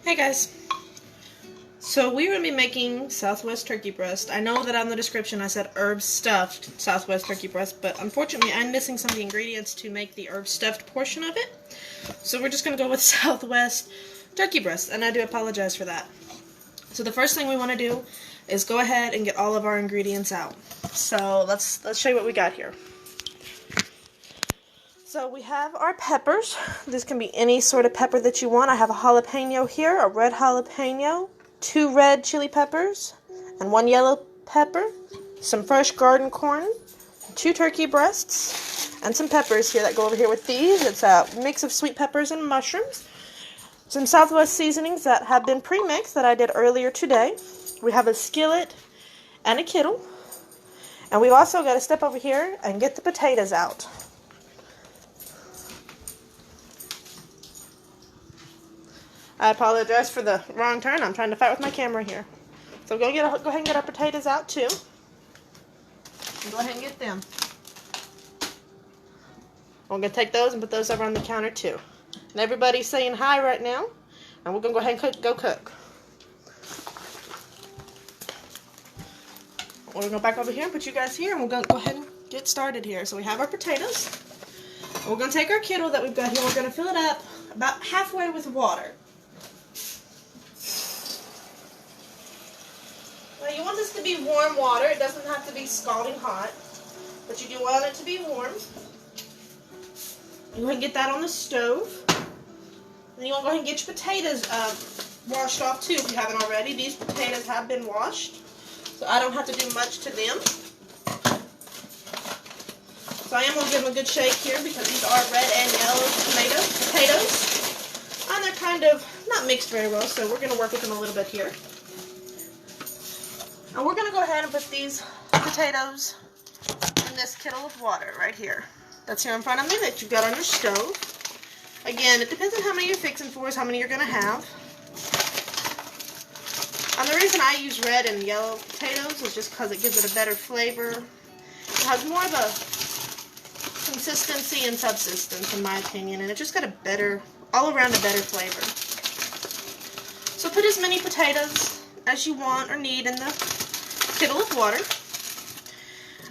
Hey guys, so we're going to be making Southwest turkey breast. I know that on the description I said herb stuffed Southwest turkey breast, but unfortunately I'm missing some of the ingredients to make the herb stuffed portion of it. So we're just going to go with Southwest turkey breast, and I do apologize for that. So the first thing we want to do is go ahead and get all of our ingredients out. So let's show you what we got here. So we have our peppers. This can be any sort of pepper that you want. I have a jalapeno here, a red jalapeno, 2 red chili peppers, and 1 yellow pepper, some fresh garden corn, 2 turkey breasts, and some peppers here that go over here with these. It's a mix of sweet peppers and mushrooms. Some Southwest seasonings that have been pre-mixed that I did earlier today. We have a skillet and a kettle. And we've also got to step over here and get the potatoes out. I apologize for the wrong turn. I'm trying to fight with my camera here. So go ahead and get our potatoes out too. And go ahead and get them. We're going to take those and put those over on the counter too. And everybody's saying hi right now. And we're going to go ahead and go cook. We're going to go back over here and put you guys here. And we're going to go ahead and get started here. So we have our potatoes. And we're going to take our kettle that we've got here. We're going to fill it up about halfway with water. Now you want this to be warm water. It doesn't have to be scalding hot, but you do want it to be warm. You go ahead and get that on the stove. And you want to go ahead and get your potatoes washed off too if you haven't already. These potatoes have been washed, so I don't have to do much to them. So I am going to give them a good shake here because these are red and yellow potatoes. And they're kind of not mixed very well, so we're going to work with them a little bit here. And we're going to go ahead and put these potatoes in this kettle of water right here. That's here in front of me that you've got on your stove. Again, it depends on how many you're fixing for, is how many you're going to have. And the reason I use red and yellow potatoes is just because it gives it a better flavor. It has more of a consistency and subsistence, in my opinion, and it just got a better, all around a better flavor. So put as many potatoes as you want or need in the kettle of water.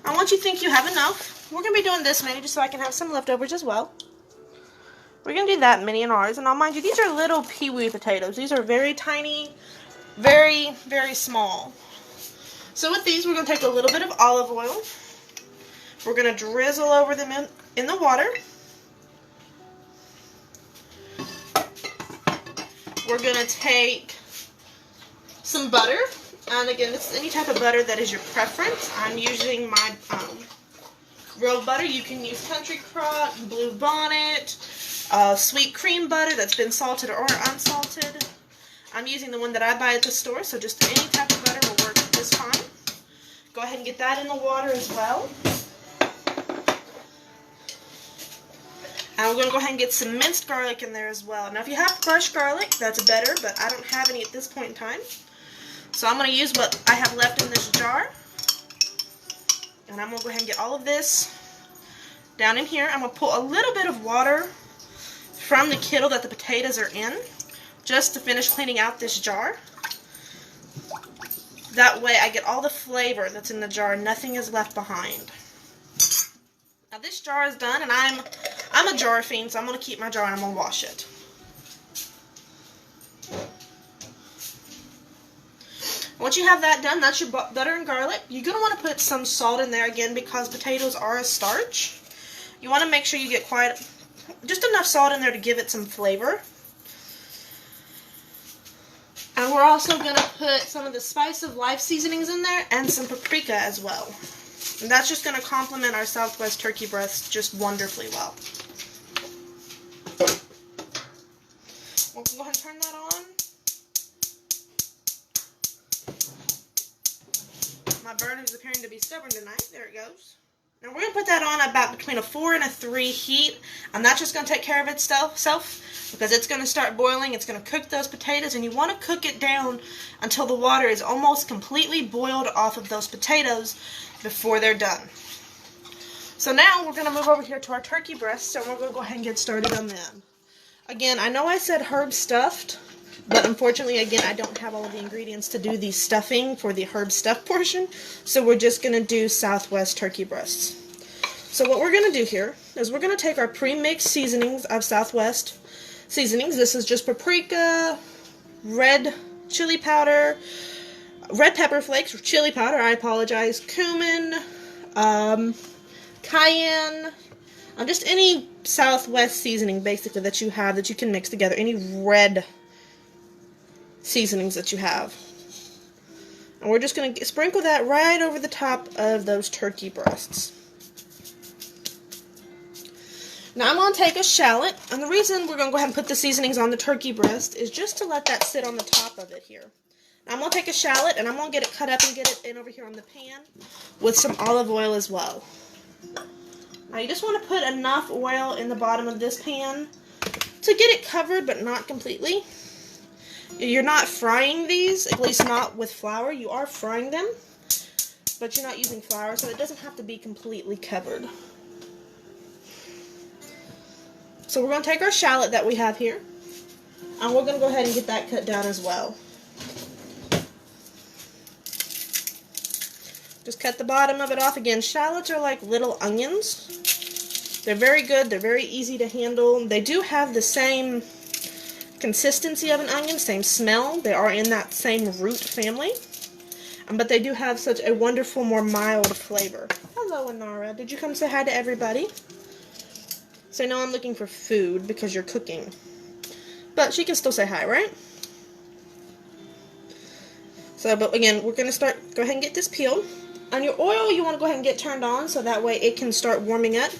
And once you think you have enough, we're going to be doing this many just so I can have some leftovers as well. We're going to do that many in ours, and I'll mind you, these are little pee-wee potatoes. These are very tiny, very, very small. So with these, we're going to take a little bit of olive oil. We're going to drizzle over them in the water. We're going to take some butter. And again, this is any type of butter that is your preference. I'm using my real butter. You can use Country Crock, Blue Bonnet, sweet cream butter that's been salted or unsalted. I'm using the one that I buy at the store, so just any type of butter will work just fine. Go ahead and get that in the water as well. And we're going to go ahead and get some minced garlic in there as well. Now if you have fresh garlic, that's better, but I don't have any at this point in time. So I'm going to use what I have left in this jar. And I'm going to go ahead and get all of this down in here. I'm going to pull a little bit of water from the kettle that the potatoes are in, just to finish cleaning out this jar. That way I get all the flavor that's in the jar. Nothing is left behind. Now this jar is done, and I'm a jar fiend, so I'm going to keep my jar and I'm going to wash it. Once you have that done, that's your butter and garlic. You're going to want to put some salt in there again because potatoes are a starch. You want to make sure you get just enough salt in there to give it some flavor. And we're also going to put some of the Spice of Life seasonings in there and some paprika as well. And that's just going to complement our Southwest turkey breast just wonderfully well. We'll go ahead and turn that on. My burner is appearing to be stubborn tonight. There it goes. Now we're going to put that on about between a 4 and a 3 heat. And that's just going to take care of itself because it's going to start boiling. It's going to cook those potatoes, and you want to cook it down until the water is almost completely boiled off of those potatoes before they're done. So now we're going to move over here to our turkey breasts, and we're going to go ahead and get started on them. Again, I know I said herb stuffed, But unfortunately, again, I don't have all of the ingredients to do the stuffing for the herb stuff portion, so we're just going to do Southwest turkey breasts. So what we're going to do here is we're going to take our pre-mixed seasonings of Southwest seasonings. This is just paprika, red chili powder, red pepper flakes, or chili powder, I apologize, cumin, cayenne, just any Southwest seasoning basically that you have that you can mix together, any red seasonings that you have. And we're just going to sprinkle that right over the top of those turkey breasts. Now I'm going to take a shallot, and the reason we're going to go ahead and put the seasonings on the turkey breast is just to let that sit on the top of it here. Now I'm going to take a shallot, and I'm going to get it cut up and get it in over here on the pan with some olive oil as well. Now you just want to put enough oil in the bottom of this pan to get it covered, but not completely. You're not frying these, at least not with flour. You are frying them, but you're not using flour, so it doesn't have to be completely covered. So we're going to take our shallot that we have here, and we're going to go ahead and get that cut down as well. Just cut the bottom of it off. Again, shallots are like little onions. They're very good. They're very easy to handle. They do have the same consistency of an onion, same smell. They are in that same root family. But they do have such a wonderful, more mild flavor. Hello, Inara. Did you come say hi to everybody? So no, I'm looking for food because you're cooking. But she can still say hi, right? So, but again, we're going to go ahead and get this peeled. On your oil, you want to go ahead and get turned on so that way it can start warming up.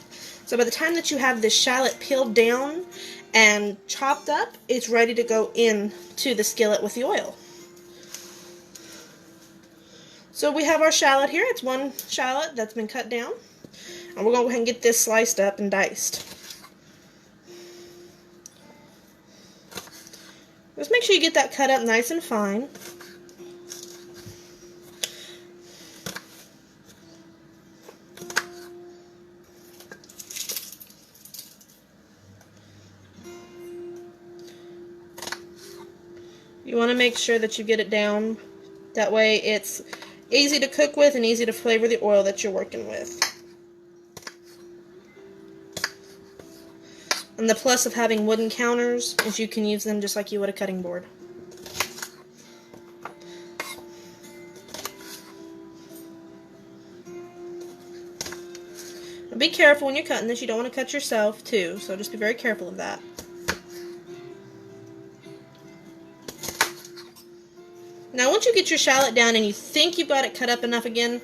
So by the time that you have this shallot peeled down and chopped up, it's ready to go into the skillet with the oil. So we have our shallot here. It's one shallot that's been cut down. And we're going to go ahead and get this sliced up and diced. Just make sure you get that cut up nice and fine. You want to make sure that you get it down. That way it's easy to cook with and easy to flavor the oil that you're working with. And the plus of having wooden counters is you can use them just like you would a cutting board. Now be careful when you're cutting this. You don't want to cut yourself too, so just be very careful of that. Now once you get your shallot down and you think you've got it cut up enough again,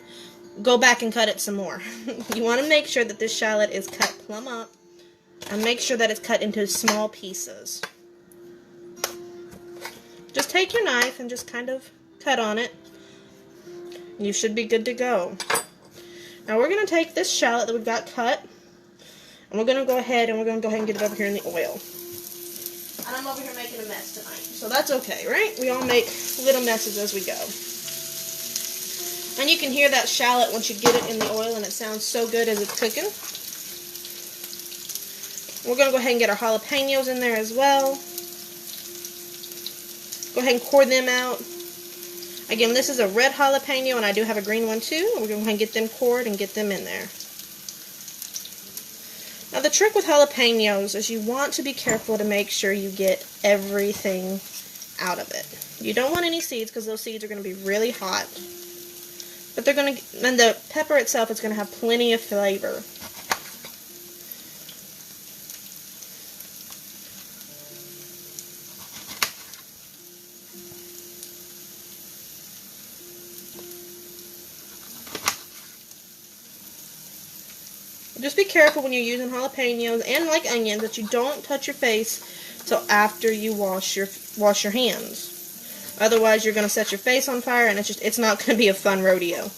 go back and cut it some more. You want to make sure that this shallot is cut plumb up. And make sure that it's cut into small pieces. Just take your knife and just kind of cut on it. You should be good to go. Now we're going to take this shallot that we've got cut, and we're going to go ahead and get it over here in the oil. And I'm over here making a mess tonight, so that's okay, right? We all make little messes as we go. And you can hear that shallot once you get it in the oil, and it sounds so good as it's cooking. We're going to go ahead and get our jalapenos in there as well. Go ahead and core them out. Again, this is a red jalapeno, and I do have a green one too. We're going to go ahead and get them cored and get them in there. Now the trick with jalapenos is you want to be careful to make sure you get everything out of it. You don't want any seeds because those seeds are going to be really hot. But they're going to, and the pepper itself is going to have plenty of flavor. Just be careful when you're using jalapenos and like onions that you don't touch your face till after you wash your hands. Otherwise, you're going to set your face on fire, and it's not going to be a fun rodeo.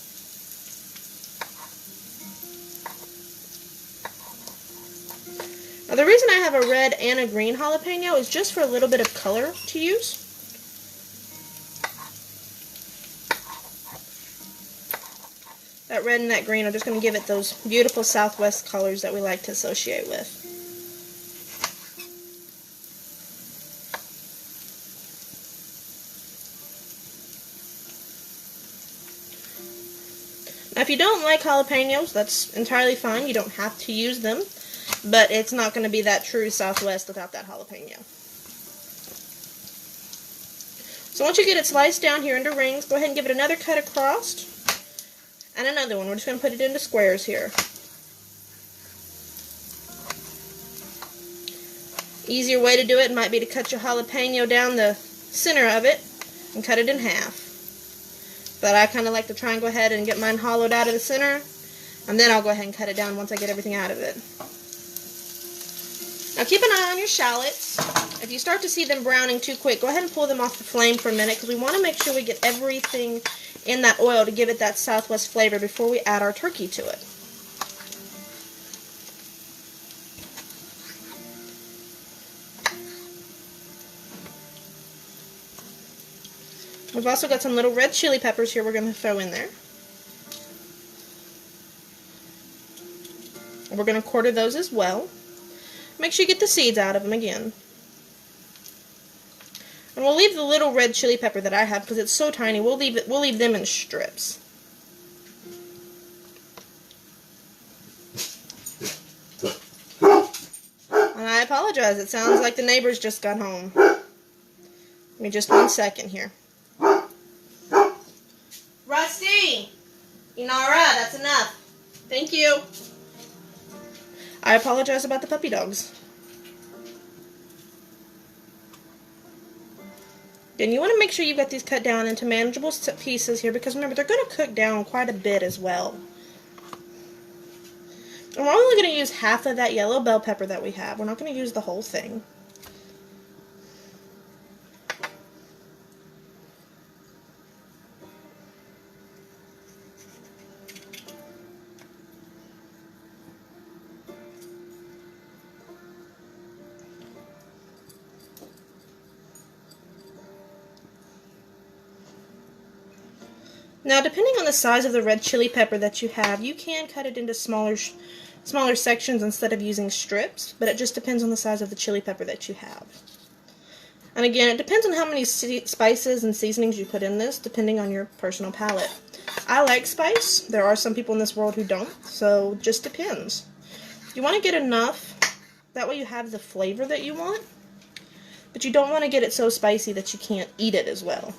Now, the reason I have a red and a green jalapeno is just for a little bit of color to use. That red and that green are just going to give it those beautiful Southwest colors that we like to associate with. if you don't like jalapenos, that's entirely fine. You don't have to use them, but it's not going to be that true Southwest without that jalapeno. So once you get it sliced down here into rings, go ahead and give it another cut across, and another one. We're just going to put it into squares here. Easier way to do it might be to cut your jalapeno down the center of it and cut it in half. But I kind of like to try and go ahead and get mine hollowed out of the center, and then I'll go ahead and cut it down once I get everything out of it. Now keep an eye on your shallots. If you start to see them browning too quick, go ahead and pull them off the flame for a minute, because we want to make sure we get everything in that oil to give it that Southwest flavor before we add our turkey to it. We've also got some little red chili peppers here we're going to throw in there. We're going to quarter those as well. Make sure you get the seeds out of them again. And we'll leave the little red chili pepper that I have because it's so tiny. We'll leave them in strips. And I apologize. It sounds like the neighbors just got home. Give me just 1 second here. Rusty! Inara, that's enough. Thank you. I apologize about the puppy dogs. And you want to make sure you've got these cut down into manageable pieces here, because remember, they're going to cook down quite a bit as well. And we're only going to use half of that yellow bell pepper that we have. We're not going to use the whole thing. Now, depending on the size of the red chili pepper that you have, you can cut it into smaller sections instead of using strips, but it just depends on the size of the chili pepper that you have. And again, it depends on how many spices and seasonings you put in this, depending on your personal palate. I like spice. There are some people in this world who don't, so it just depends. You want to get enough, that way you have the flavor that you want, but you don't want to get it so spicy that you can't eat it as well.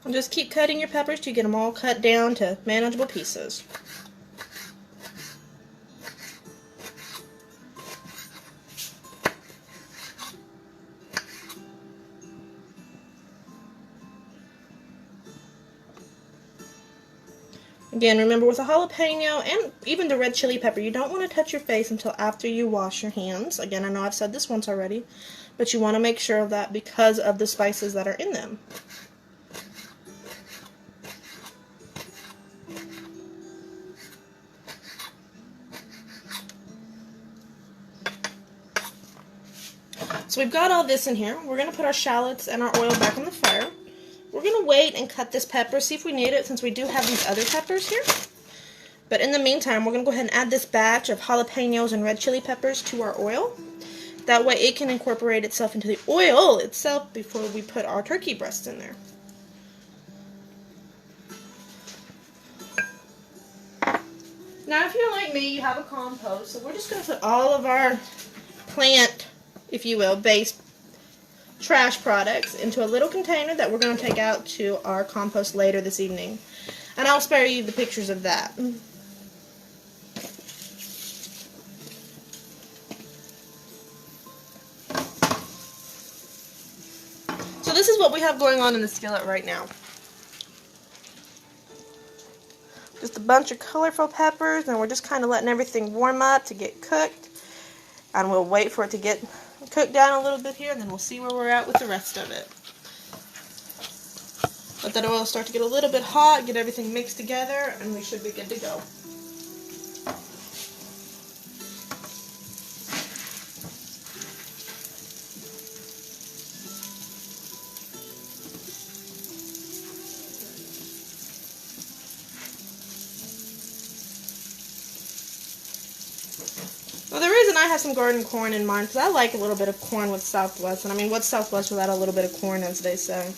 And just keep cutting your peppers till you get them all cut down to manageable pieces. Again, remember, with a jalapeno and even the red chili pepper, you don't want to touch your face until after you wash your hands. Again, I know I've said this once already, but you want to make sure of that because of the spices that are in them. So we've got all this in here. We're going to put our shallots and our oil back on the fire. We're going to wait and cut this pepper, see if we need it, since we do have these other peppers here. But in the meantime, we're going to go ahead and add this batch of jalapenos and red chili peppers to our oil. That way it can incorporate itself into the oil itself before we put our turkey breasts in there. Now, if you're like me, you have a compost, so we're just going to put all of our plant, if you will, based trash products into a little container that we're going to take out to our compost later this evening. And I'll spare you the pictures of that. So this is what we have going on in the skillet right now. Just a bunch of colorful peppers, and we're just kind of letting everything warm up to get cooked. And we'll wait for it to get cooked down a little bit here, and then we'll see where we're at with the rest of it. Let that oil start to get a little bit hot, get everything mixed together, and we should be good to go. Well, the reason I have some garden corn in mind, because I like a little bit of corn with Southwest, and I mean, what's Southwest without a little bit of corn, as they say?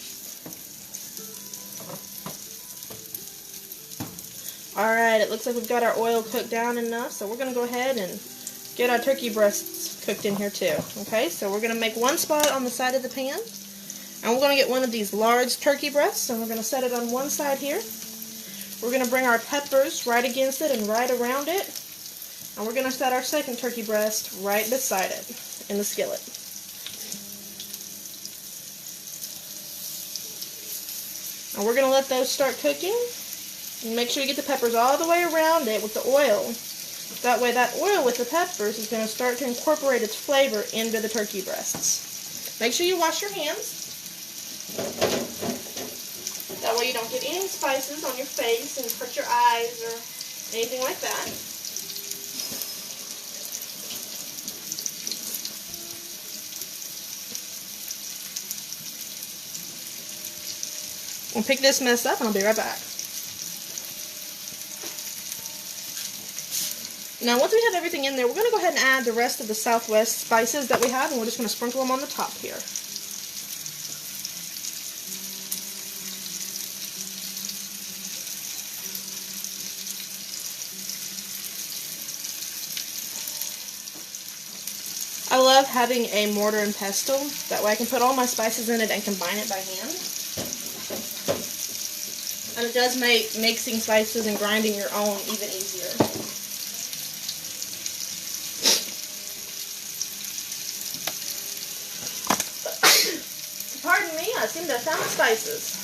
Alright, it looks like we've got our oil cooked down enough, so we're going to go ahead and get our turkey breasts cooked in here too. Okay, so we're going to make one spot on the side of the pan, and we're going to get one of these large turkey breasts, and we're going to set it on one side here. We're going to bring our peppers right against it and right around it. And we're going to set our second turkey breast right beside it in the skillet. And we're going to let those start cooking. And make sure you get the peppers all the way around it with the oil. That way that oil with the peppers is going to start to incorporate its flavor into the turkey breasts. Make sure you wash your hands. That way you don't get any spices on your face and hurt your eyes or anything like that. We'll pick this mess up and I'll be right back. Now once we have everything in there, we're going to go ahead and add the rest of the Southwest spices that we have, and we're just going to sprinkle them on the top here. I love having a mortar and pestle, that way I can put all my spices in it and combine it by hand. And it does make mixing spices and grinding your own even easier. Pardon me, I seem to have found the spices.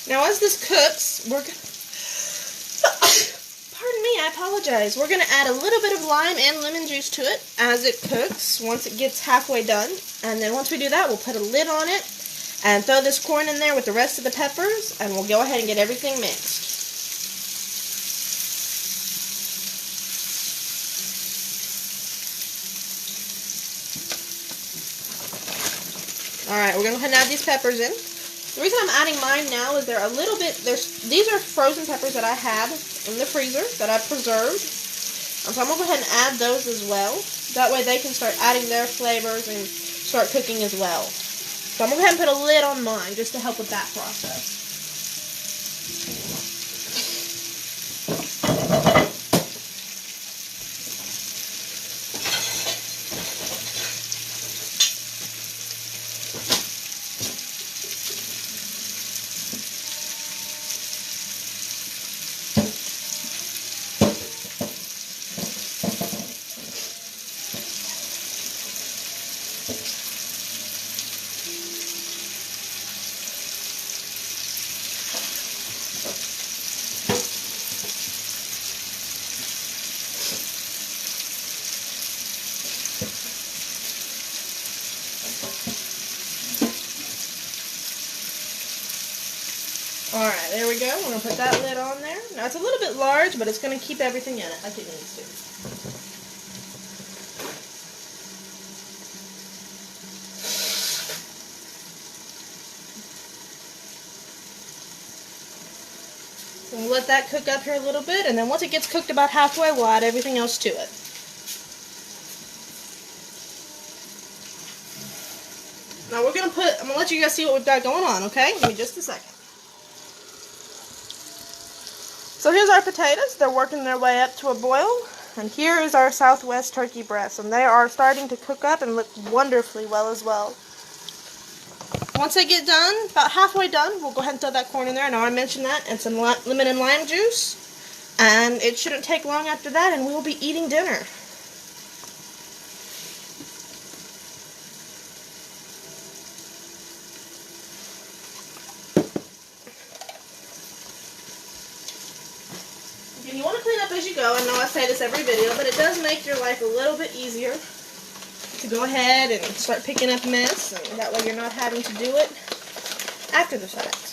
Now as this cooks, we're going pardon me, I apologize. We're going to add a little bit of lime and lemon juice to it as it cooks once it gets halfway done. And then once we do that, we'll put a lid on it and throw this corn in there with the rest of the peppers, and we'll go ahead and get everything mixed. Alright, we're going to go ahead and add these peppers in. The reason I'm adding mine now is they're a little bit, these are frozen peppers that I had in the freezer that I preserved. So I'm going to go ahead and add those as well. That way they can start adding their flavors and start cooking as well. So I'm going to go ahead and put a lid on mine just to help with that process. Alright, there we go. We're going to put that lid on there. Now it's a little bit large, but it's going to keep everything in it like it needs to. So we'll let that cook up here a little bit, and then once it gets cooked about halfway, we'll add everything else to it. Now I'm going to let you guys see what we've got going on, okay? Give me just a second. So here's our potatoes. They're working their way up to a boil. And here is our Southwest turkey breast. And they are starting to cook up and look wonderfully well as well. Once they get done, about halfway done, we'll go ahead and throw that corn in there. I know I mentioned that. And some lemon and lime juice. And it shouldn't take long after that, and we will be eating dinner. I say this every video, but it does make your life a little bit easier to go ahead and start picking up mess, and that way you're not having to do it after the fact.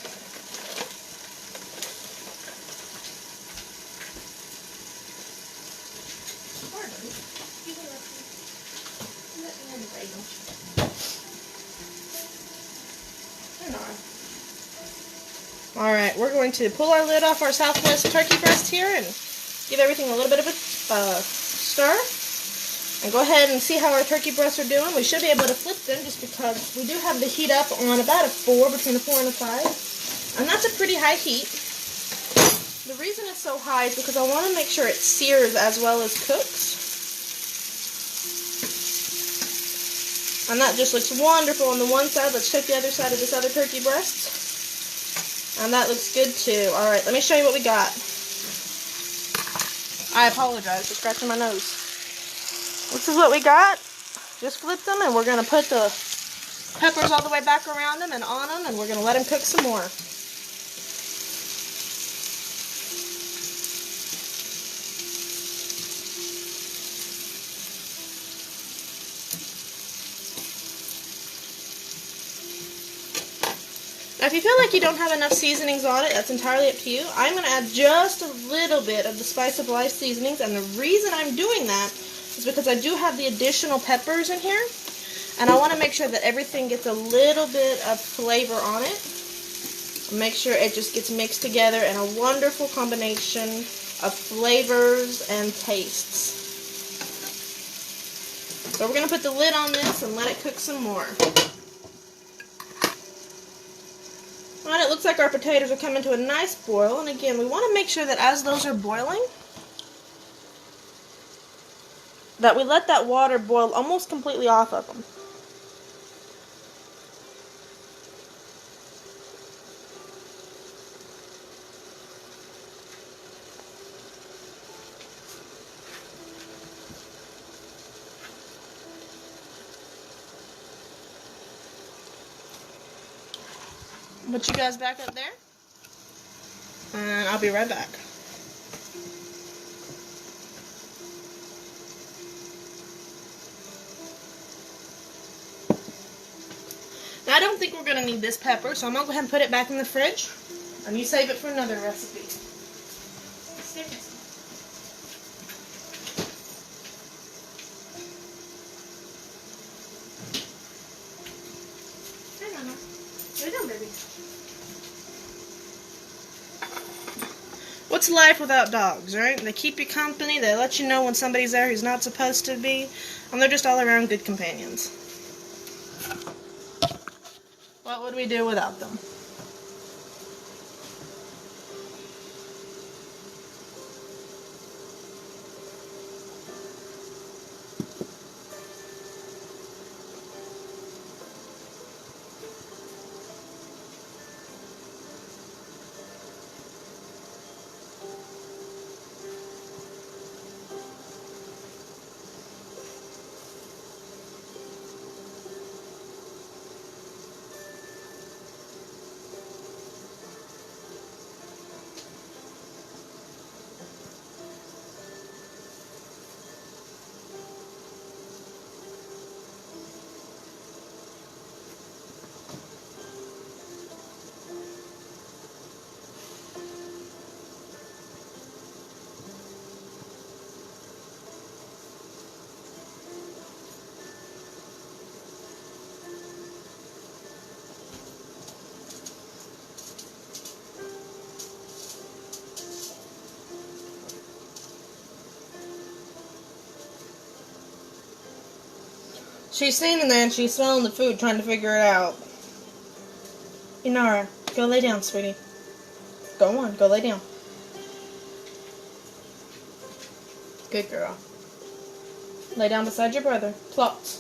Alright, we're going to pull our lid off our Southwest turkey breast here and give everything a little bit of a stir. And go ahead and see how our turkey breasts are doing. We should be able to flip them just because we do have the heat up on about a 4, between a 4 and a 5. And that's a pretty high heat. The reason it's so high is because I want to make sure it sears as well as cooks. And that just looks wonderful on the one side. Let's check the other side of this other turkey breast. And that looks good too. Alright, let me show you what we got. I apologize for scratching my nose. This is what we got. Just flip them, and we're going to put the peppers all the way back around them and on them, and we're going to let them cook some more. Now, if you feel like you don't have enough seasonings on it, that's entirely up to you. I'm going to add just a little bit of the Spice of Life seasonings, and the reason I'm doing that is because I do have the additional peppers in here, and I want to make sure that everything gets a little bit of flavor on it. Make sure it just gets mixed together in a wonderful combination of flavors and tastes. So we're going to put the lid on this and let it cook some more. Alright, it looks like our potatoes are coming to a nice boil, and again, we want to make sure that as those are boiling, that we let that water boil almost completely off of them. Put you guys back up there, and I'll be right back. Now, I don't think we're going to need this pepper, so I'm going to go ahead and put it back in the fridge, and you save it for another recipe. Hey, Mama. What are you doing, baby? What's life without dogs, right? They keep you company, they let you know when somebody's there who's not supposed to be, and they're just all around good companions. What would we do without them? She's standing there and she's smelling the food, trying to figure it out. Inara, go lay down, sweetie. Go on, go lay down. Good girl. Lay down beside your brother. Plot.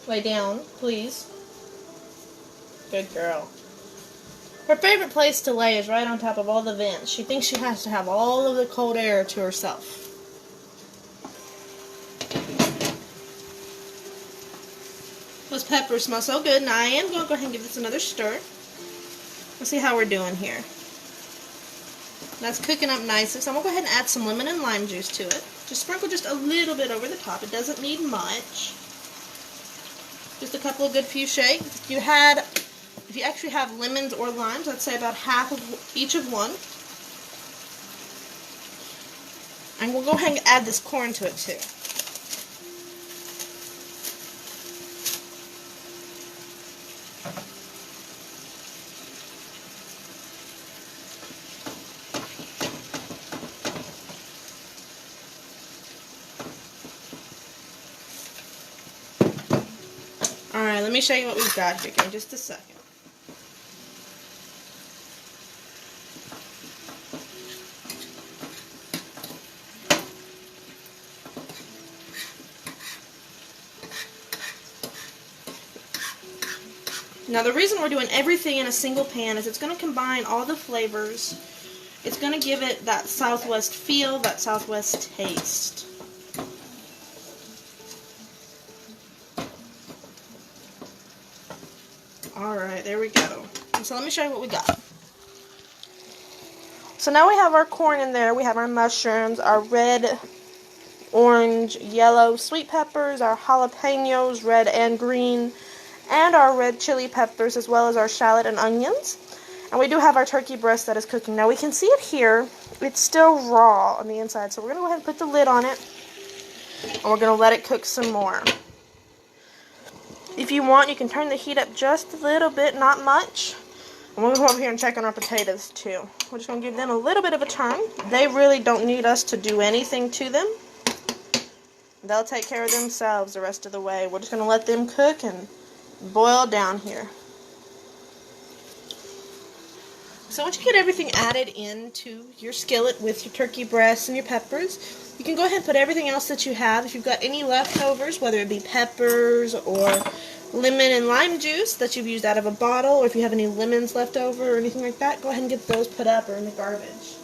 Lay down, please. Good girl. Her favorite place to lay is right on top of all the vents. She thinks she has to have all of the cold air to herself. Those peppers smell so good, and I am going to go ahead and give this another stir. Let's see how we're doing here. That's cooking up nicely. So I'm going to go ahead and add some lemon and lime juice to it. Just sprinkle just a little bit over the top. It doesn't need much. Just a couple of good few shakes. If you actually have lemons or limes, I'd say about half of each of one. And we'll go ahead and add this corn to it too. Alright, let me show you what we've got here. Give me just a second. Now the reason we're doing everything in a single pan is it's going to combine all the flavors. It's going to give it that Southwest feel, that Southwest taste. Alright, there we go. So let me show you what we got. So now we have our corn in there, we have our mushrooms, our red, orange, yellow sweet peppers, our jalapenos, red and green, and our red chili peppers, as well as our shallot and onions. And we do have our turkey breast that is cooking. Now we can see it here. It's still raw on the inside, so we're going to go ahead and put the lid on it, and we're going to let it cook some more. If you want, you can turn the heat up just a little bit, not much. And we'll go over here and check on our potatoes too. We're just going to give them a little bit of a turn. They really don't need us to do anything to them. They'll take care of themselves the rest of the way. We're just going to let them cook and boil down here. So once you get everything added into your skillet with your turkey breasts and your peppers, you can go ahead and put everything else that you have. If you've got any leftovers, whether it be peppers or lemon and lime juice that you've used out of a bottle, or if you have any lemons left over or anything like that, go ahead and get those put up or in the garbage.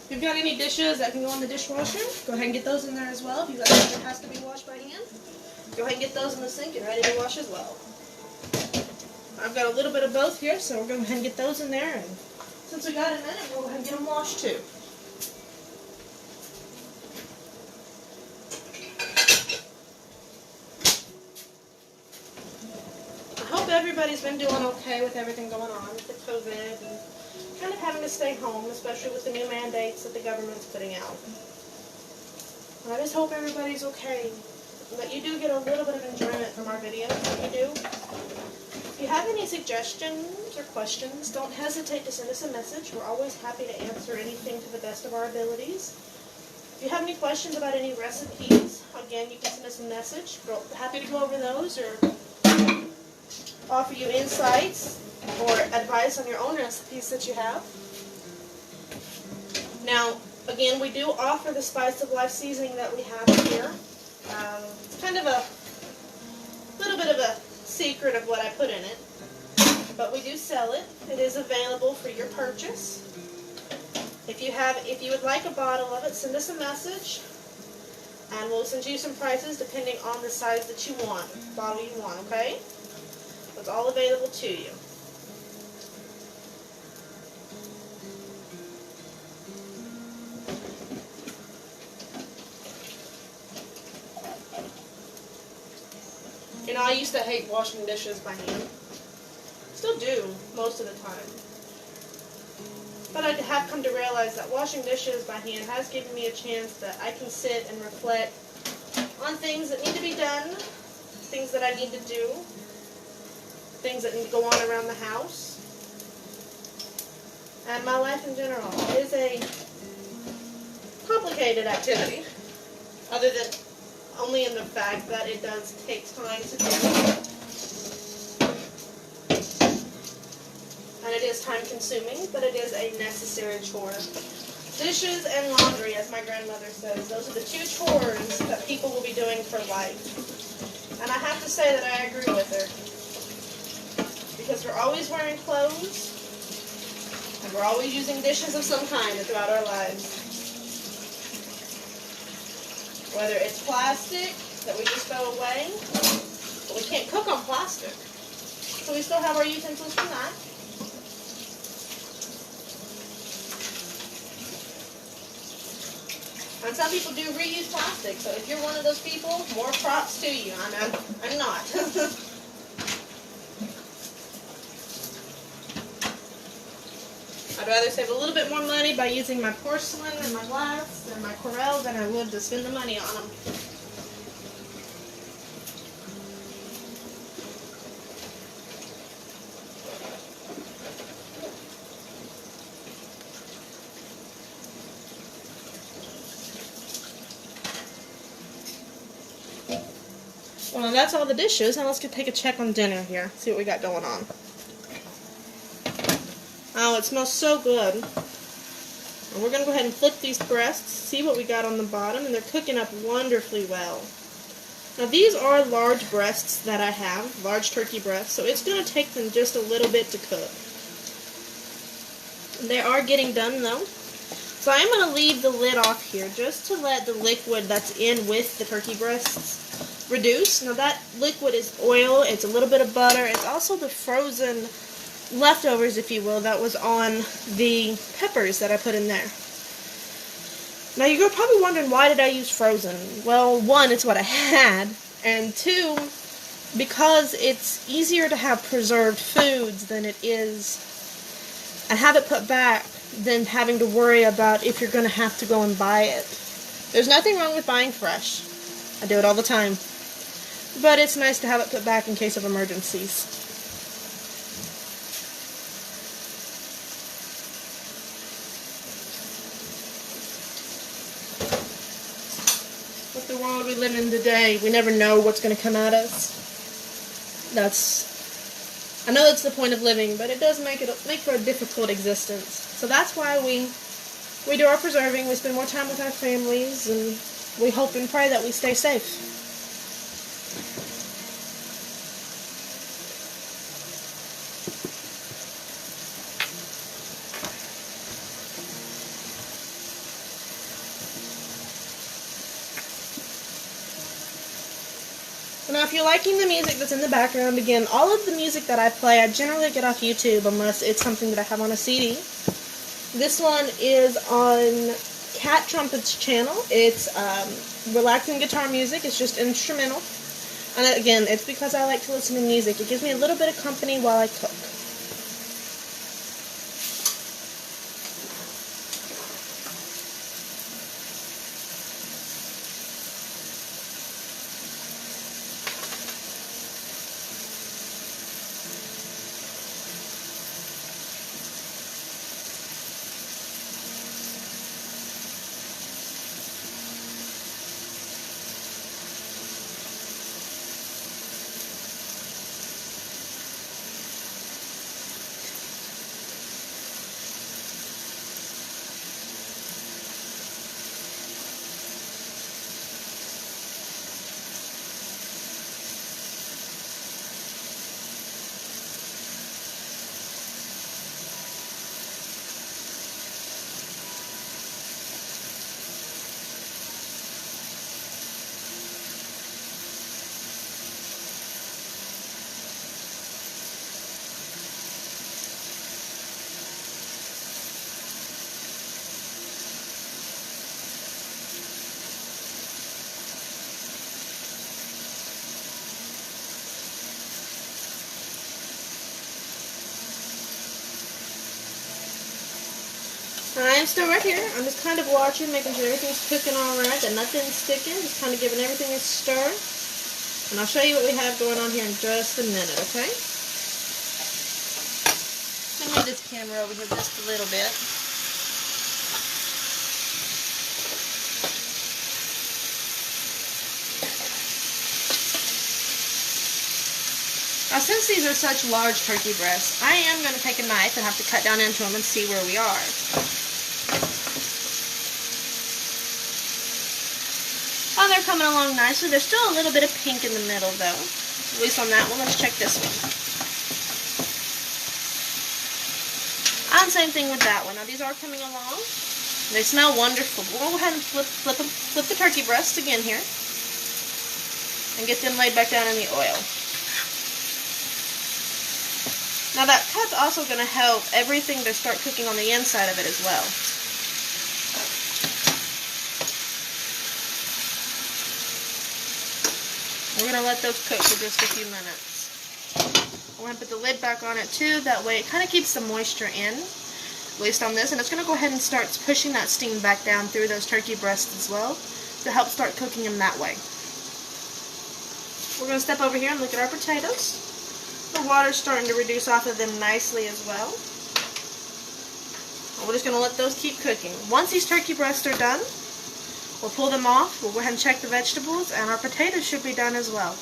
If you've got any dishes that can go in the dishwasher, go ahead and get those in there as well. If you've got something that has to be washed by hand, go ahead and get those in the sink and ready to wash as well. I've got a little bit of both here, so we're going to go ahead and get those in there. And since we got a minute, we'll go ahead and get them washed too. I hope everybody's been doing okay with everything going on with the COVID and kind of having to stay home, especially with the new mandates that the government's putting out. I just hope everybody's okay, that you do get a little bit of enjoyment from our videos, if you do. If you have any suggestions or questions, don't hesitate to send us a message. We're always happy to answer anything to the best of our abilities. If you have any questions about any recipes, again, you can send us a message. We're happy to go over those or offer you insights or advice on your own recipes that you have. Now, again, we do offer the Spice of Life seasoning that we have here. It's kind of a little bit of a secret of what I put in it, but we do sell it. It is available for your purchase. If you would like a bottle of it, send us a message. And we'll send you some prices depending on the size that you want, bottle you want, okay? It's all available to you. You know, I used to hate washing dishes by hand. Still do, most of the time. But I have come to realize that washing dishes by hand has given me a chance that I can sit and reflect on things that need to be done, things that I need to do, things that need to go on around the house. And my life in general is a complicated activity, other than only in the fact that it does take time to do. And it is time consuming, but it is a necessary chore. Dishes and laundry, as my grandmother says, those are the two chores that people will be doing for life. And I have to say that I agree with her. Because we're always wearing clothes, and we're always using dishes of some kind throughout our lives. Whether it's plastic that we just throw away, but we can't cook on plastic. So we still have our utensils from that. And some people do reuse plastic, so if you're one of those people, more props to you. I'm not. I'd rather save a little bit more money by using my porcelain and my glass and my Corelle than I would to spend the money on them. Well, that's all the dishes. Now let's take a check on dinner here. See what we got going on. Oh, it smells so good. And we're going to go ahead and flip these breasts, see what we got on the bottom, and they're cooking up wonderfully well. Now these are large breasts that I have, large turkey breasts, so it's going to take them just a little bit to cook. They are getting done though. So I am going to leave the lid off here just to let the liquid that's in with the turkey breasts reduce. Now that liquid is oil, it's a little bit of butter, it's also the frozen leftovers, if you will, that was on the peppers that I put in there. Now you're probably wondering, why did I use frozen? Well, one, it's what I had, and two, because it's easier to have preserved foods than it is and have it put back than having to worry about if you're going to have to go and buy it. There's nothing wrong with buying fresh. I do it all the time. But it's nice to have it put back in case of emergencies. With the world we live in today, we never know what's going to come at us. I know that's the point of living, but it does make for a difficult existence. So that's why we do our preserving, we spend more time with our families, and we hope and pray that we stay safe. Now, if you're liking the music that's in the background, again, all of the music that I play, I generally get off YouTube unless it's something that I have on a CD. This one is on Cat Trumpet's channel. It's relaxing guitar music. It's just instrumental. And again, it's because I like to listen to music. It gives me a little bit of company while I cook. I am still right here. I'm just kind of watching, making sure everything's cooking all right, that nothing's sticking, just kind of giving everything a stir. And I'll show you what we have going on here in just a minute, okay? Let me move this camera over here just a little bit. Now, since these are such large turkey breasts, I am going to take a knife and have to cut down into them and see where we are. Oh, they're coming along nicely. There's still a little bit of pink in the middle, though. At least on that one. Let's check this one. And same thing with that one. Now, these are coming along. They smell wonderful. We'll go ahead and flip the turkey breasts again here. And get them laid back down in the oil. Now that cut's also going to help everything to start cooking on the inside of it as well. We're going to let those cook for just a few minutes. I'm going to put the lid back on it too, that way it kind of keeps the moisture in, at least on this, and it's going to go ahead and start pushing that steam back down through those turkey breasts as well, to help start cooking them that way. We're going to step over here and look at our potatoes. The water's starting to reduce off of them nicely as well. We're just going to let those keep cooking. Once these turkey breasts are done, we'll pull them off, we'll go ahead and check the vegetables, and our potatoes should be done as well.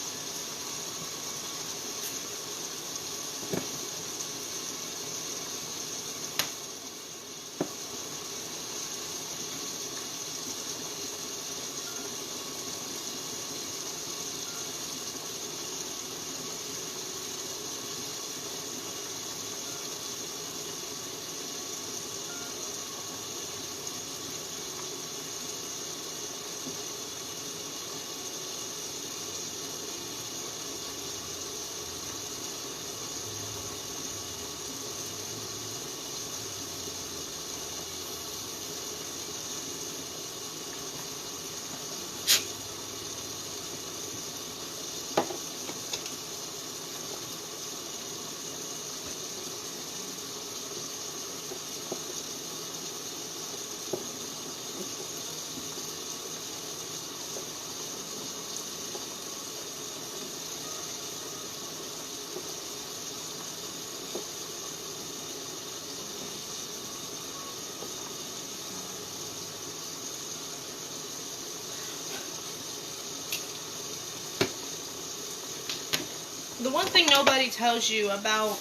The one thing nobody tells you about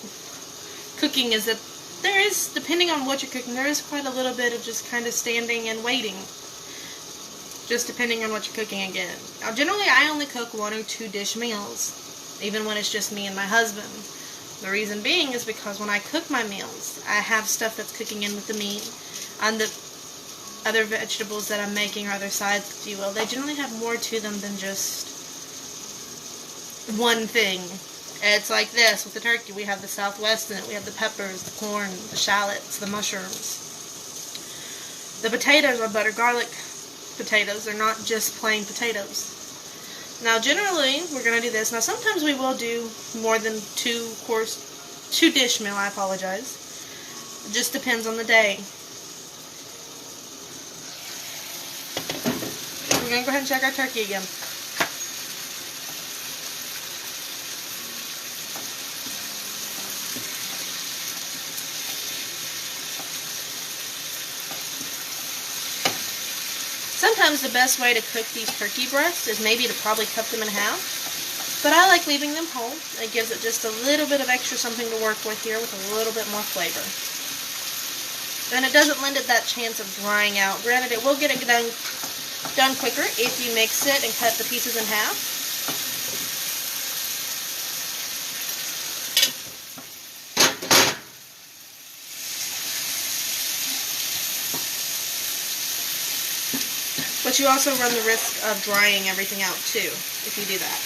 cooking is that there is, depending on what you're cooking, there is quite a little bit of just kind of standing and waiting. Just depending on what you're cooking again. Now, generally, I only cook 1 or 2 dish meals, even when it's just me and my husband. The reason being is because when I cook my meals, I have stuff that's cooking in with the meat and the other vegetables that I'm making, or other sides, if you will. They generally have more to them than just one thing. It's like this with the turkey. We have the southwest in it. We have the peppers, the corn, the shallots, the mushrooms. The potatoes are butter garlic potatoes. They're not just plain potatoes. Now generally we're going to do this. Now sometimes we will do more than 2 dish meal. I apologize. It just depends on the day. We're going to go ahead and check our turkey again. Sometimes the best way to cook these turkey breasts is maybe to probably cut them in half. But I like leaving them whole. It gives it just a little bit of extra something to work with here with a little bit more flavor. And it doesn't lend it that chance of drying out. Granted, it will get it done quicker if you mix it and cut the pieces in half. But you also run the risk of drying everything out too, if you do that.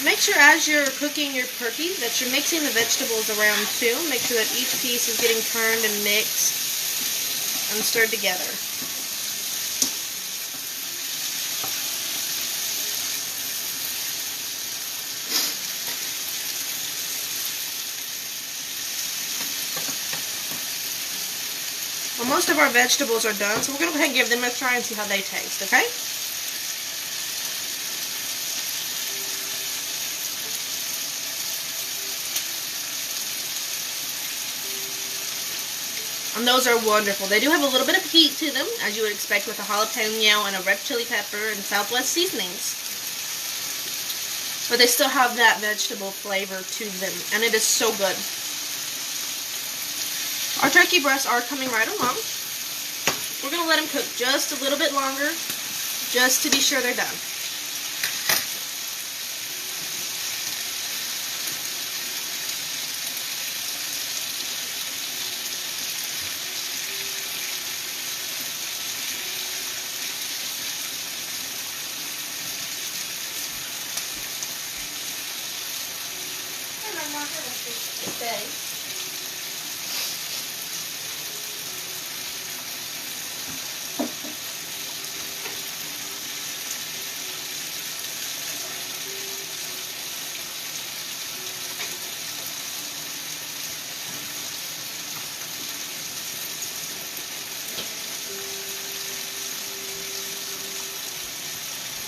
Make sure as you're cooking your turkey that you're mixing the vegetables around too. Make sure that each piece is getting turned and mixed and stirred together. Well, most of our vegetables are done, so we're going to go ahead and give them a try and see how they taste, okay? And those are wonderful. They do have a little bit of heat to them, as you would expect with a jalapeno and a red chili pepper and Southwest seasonings. But they still have that vegetable flavor to them, and it is so good. Our turkey breasts are coming right along. We're going to let them cook just a little bit longer, just to be sure they're done.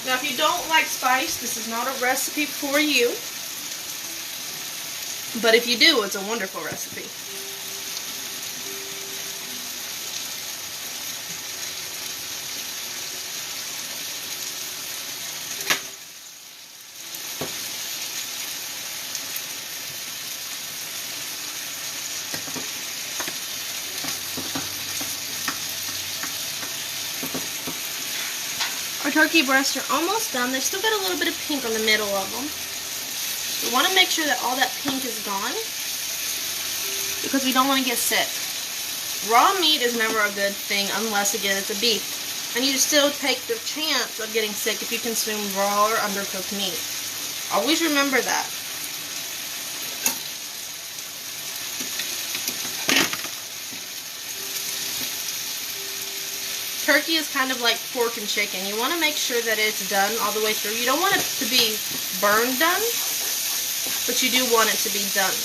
Now, if you don't like spice, this is not a recipe for you. But if you do, it's a wonderful recipe. Our turkey breasts are almost done. They've still got a little bit of pink on the middle of them. We want to make sure that all that pink is gone because we don't want to get sick. Raw meat is never a good thing unless, again, it's a beef. And you still take the chance of getting sick if you consume raw or undercooked meat. Always remember that. Turkey is kind of like pork and chicken. You want to make sure that it's done all the way through. You don't want it to be burned done, but you do want it to be done.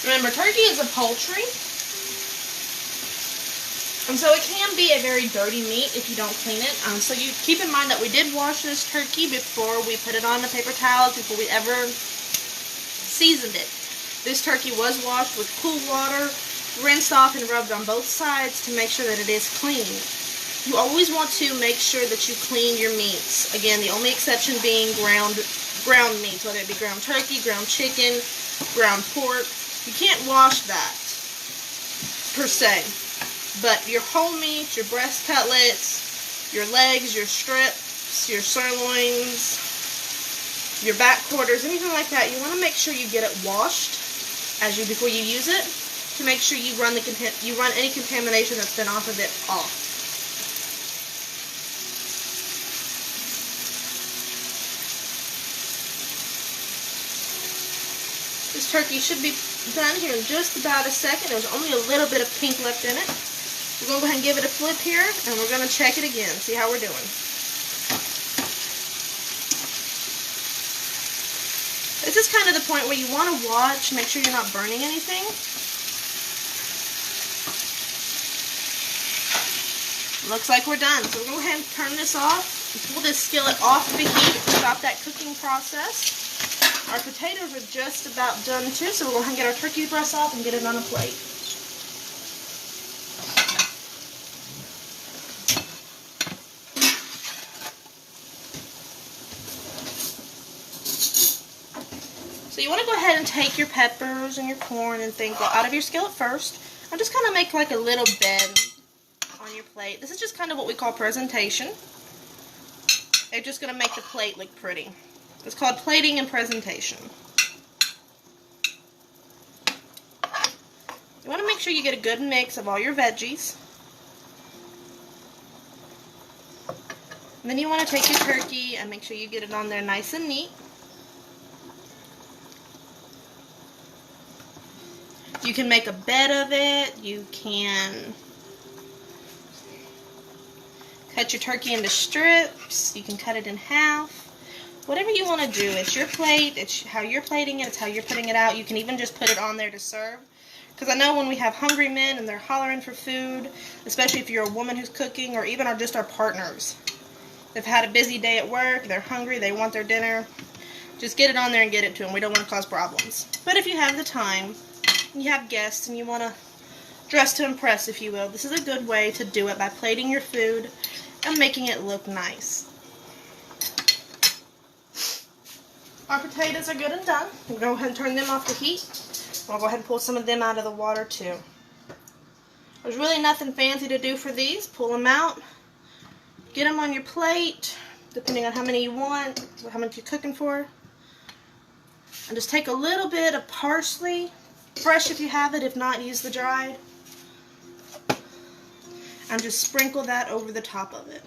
Remember, turkey is a poultry, and so it can be a very dirty meat if you don't clean it. So you keep in mind that we did wash this turkey before we put it on the paper towels, before we ever seasoned it. This turkey was washed with cool water, rinsed off and rubbed on both sides to make sure that it is clean. You always want to make sure that you clean your meats. Again, the only exception being ground meats, whether it be ground turkey, ground chicken, ground pork. You can't wash that, per se. But your whole meat, your breast cutlets, your legs, your strips, your sirloins, your back quarters, anything like that, you want to make sure you get it washed before you use it, to make sure you run any contamination that's been off of it off. This turkey should be done here in just about a second. There's only a little bit of pink left in it. We're going to go ahead and give it a flip here, and we're going to check it again, see how we're doing. This is kind of the point where you want to watch, make sure you're not burning anything. Looks like we're done. So we're going to go ahead and turn this off and pull this skillet off the heat to stop that cooking process. Our potatoes are just about done too, so we're going to get our turkey breast off and get it on a plate. So you want to go ahead and take your peppers and your corn and things out of your skillet first, and just kind of make like a little bed on your plate. This is just kind of what we call presentation. They're just going to make the plate look pretty. It's called plating and presentation. You want to make sure you get a good mix of all your veggies. And then you want to take your turkey and make sure you get it on there nice and neat. You can make a bed of it. You can cut your turkey into strips. You can cut it in half. Whatever you want to do. It's your plate. It's how you're plating it. It's how you're putting it out. You can even just put it on there to serve. Because I know when we have hungry men and they're hollering for food, especially if you're a woman who's cooking, or even just our partners. They've had a busy day at work. They're hungry. They want their dinner. Just get it on there and get it to them. We don't want to cause problems. But if you have the time, you have guests, and you want to dress to impress, if you will, this is a good way to do it by plating your food and making it look nice. Our potatoes are good and done. We'll go ahead and turn them off the heat. I'll go ahead and pull some of them out of the water too. There's really nothing fancy to do for these. Pull them out. Get them on your plate, depending on how many you want, how much you're cooking for. And just take a little bit of parsley, fresh if you have it, if not, use the dried. And just sprinkle that over the top of it.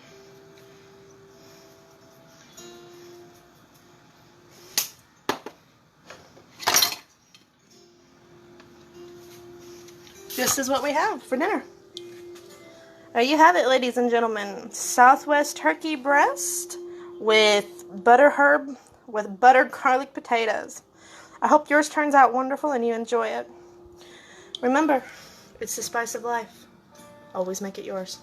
This is what we have for dinner. There you have it, ladies and gentlemen. Southwest turkey breast with buttered garlic potatoes. I hope yours turns out wonderful and you enjoy it. Remember, it's the spice of life. Always make it yours.